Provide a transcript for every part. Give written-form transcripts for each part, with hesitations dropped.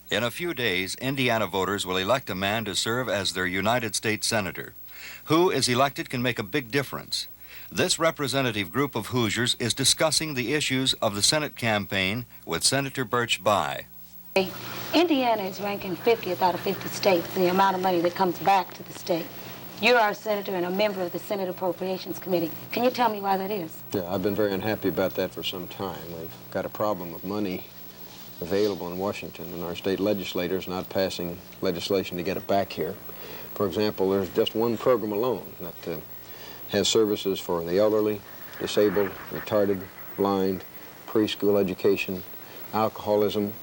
In a few days, Indiana voters will elect a man to serve as their United States Senator. Who is elected can make a big difference. This representative group of Hoosiers is discussing the issues of the Senate campaign with Senator Birch Bayh. Indiana is ranking 50th out of 50 states, the amount of money that comes back to the state. You're our senator and a member of the Senate Appropriations Committee. Can you tell me why that is? Yeah, I've been very unhappy about that for some time. We've got a problem with money available in Washington, and our state legislators not passing legislation to get it back here. For example, there's just one program alone that has services for the elderly, disabled, retarded, blind, preschool education, alcoholism.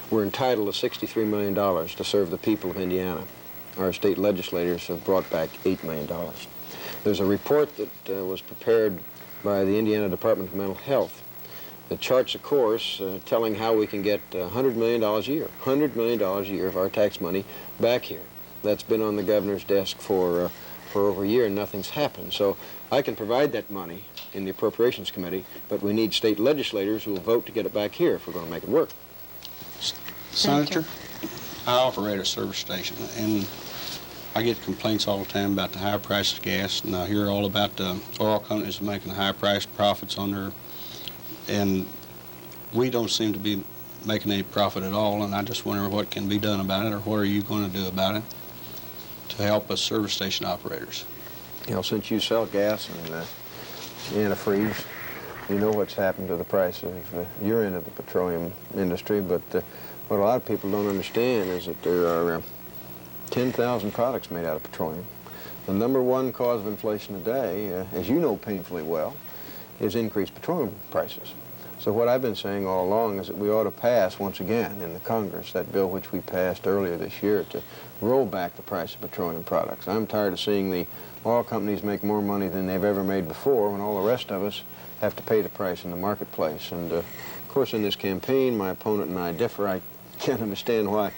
We're entitled to $63 million to serve the people of Indiana. Our state legislators have brought back $8 million. There's a report that was prepared by the Indiana Department of Mental Health that charts a course telling how we can get $100 million a year, $100 million a year of our tax money back here. That's been on the governor's desk for over a year and nothing's happened. So I can provide that money in the Appropriations Committee, but we need state legislators who will vote to get it back here if we're going to make it work. Senator, I operate a service station, and I get complaints all the time about the high price of gas, and I hear all about the oil companies making high-priced profits on their, and we don't seem to be making any profit at all, and I just wonder what can be done about it, or what are you going to do about it to help us service station operators? You know, since you sell gas and antifreeze, you know what's happened to the price of your end of the petroleum industry, but what a lot of people don't understand is that there are 10,000 products made out of petroleum. The number one cause of inflation today, as you know painfully well, is increased petroleum prices. So what I've been saying all along is that we ought to pass, once again, in the Congress, that bill which we passed earlier this year to roll back the price of petroleum products. I'm tired of seeing the oil companies make more money than they've ever made before when all the rest of us have to pay the price in the marketplace. And, of course, in this campaign, my opponent and I differ. I can't understand why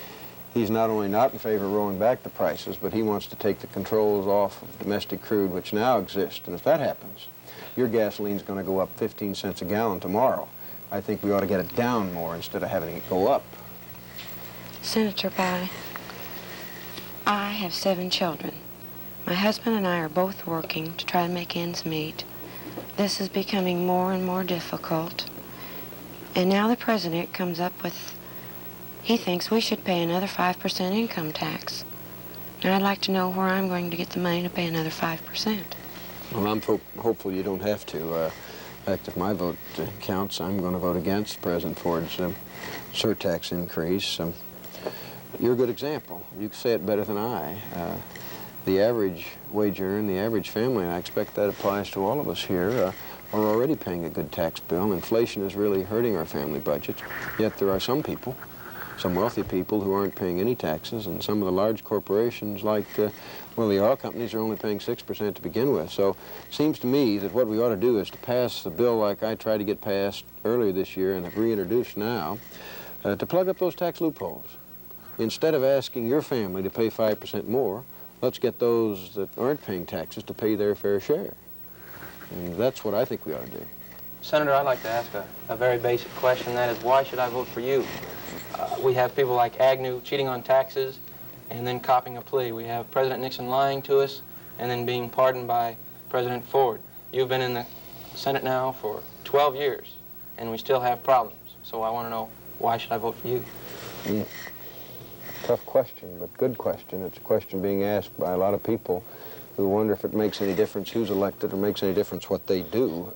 he's not only not in favor of rolling back the prices, but he wants to take the controls off of domestic crude, which now exist. And if that happens, your gasoline's going to go up 15 cents a gallon tomorrow. I think we ought to get it down more instead of having it go up. Senator Bayh, I have 7 children. My husband and I are both working to try to make ends meet. This is becoming more and more difficult. And now the president comes up with, he thinks we should pay another 5% income tax. And I'd like to know where I'm going to get the money to pay another 5%. Well, I'm hopeful you don't have to. In fact, if my vote counts, I'm going to vote against President Ford's surtax increase. You're a good example. You can say it better than I. The average wage earner, the average family, and I expect that applies to all of us here, are already paying a good tax bill. Inflation is really hurting our family budget, yet there are some people, some wealthy people, who aren't paying any taxes, and some of the large corporations like, well, the oil companies are only paying 6% to begin with. So it seems to me that what we ought to do is to pass the bill like I tried to get passed earlier this year and have reintroduced now, to plug up those tax loopholes. Instead of asking your family to pay 5% more, let's get those that aren't paying taxes to pay their fair share. And that's what I think we ought to do. Senator, I'd like to ask a very basic question. That is, why should I vote for you? We have people like Agnew cheating on taxes and then copping a plea. We have President Nixon lying to us and then being pardoned by President Ford. You've been in the Senate now for 12 years, and we still have problems. So I want to know, why should I vote for you? Tough question, but good question. It's a question being asked by a lot of people who wonder if it makes any difference who's elected or makes any difference what they do.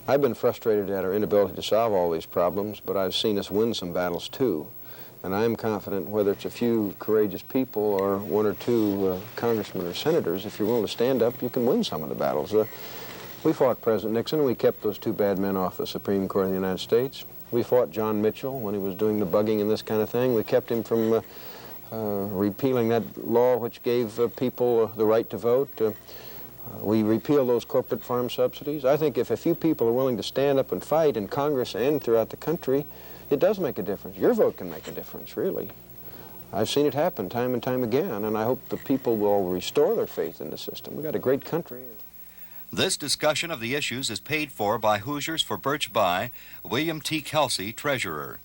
I've been frustrated at our inability to solve all these problems, but I've seen us win some battles too. And I'm confident whether it's a few courageous people or 1 or 2 congressmen or senators, if you're willing to stand up, you can win some of the battles. We fought President Nixon. We kept those 2 bad men off the Supreme Court of the United States. We fought John Mitchell when he was doing the bugging and this kind of thing. We kept him from repealing that law which gave people the right to vote. We repealed those corporate farm subsidies. I think if a few people are willing to stand up and fight in Congress and throughout the country, it does make a difference. Your vote can make a difference, really. I've seen it happen time and time again, and I hope the people will restore their faith in the system. We've got a great country. This discussion of the issues is paid for by Hoosiers for Birch Bayh, William T. Kelsey, Treasurer.